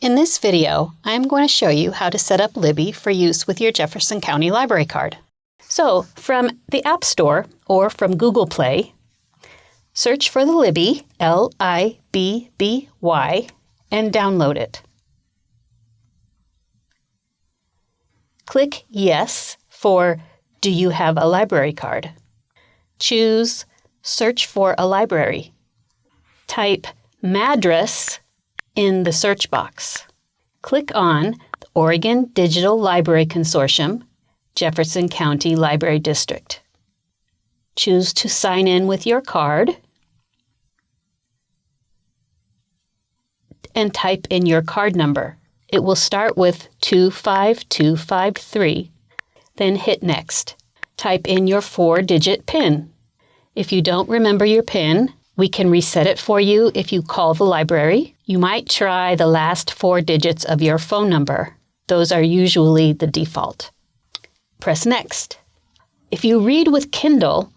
In this video, I'm going to show you how to set up Libby for use with your Jefferson County Library card. So, from the App Store or from Google Play, search for the Libby, L-I-B-B-Y, and download it. Click Yes for Do you have a library card? Choose Search for a library. Type Madras in the search box. Click on the Oregon Digital Library Consortium, Jefferson County Library District. Choose to sign in with your card and type in your card number. It will start with 25253, then hit Next. Type in your 4-digit PIN. If you don't remember your PIN, we can reset it for you if you call the library. You might try the last 4 digits of your phone number. Those are usually the default. Press Next. If you read with Kindle,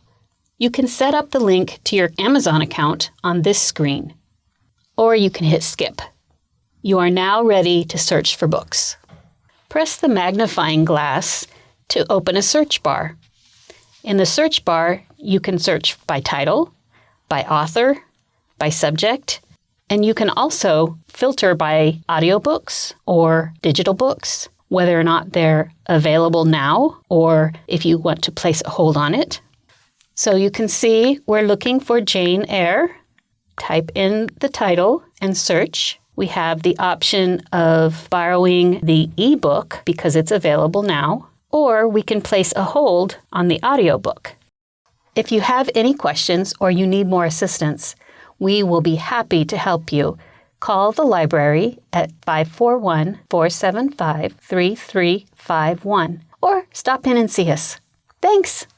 you can set up the link to your Amazon account on this screen, or you can hit Skip. You are now ready to search for books. Press the magnifying glass to open a search bar. In the search bar, you can search by title, by author, by subject, and you can also filter by audiobooks or digital books, whether or not they're available now or if you want to place a hold on it. So you can see we're looking for Jane Eyre. Type in the title and search. We have the option of borrowing the ebook because it's available now, or we can place a hold on the audiobook. If you have any questions or you need more assistance, we will be happy to help you. Call the library at 541-475-3351 or stop in and see us. Thanks!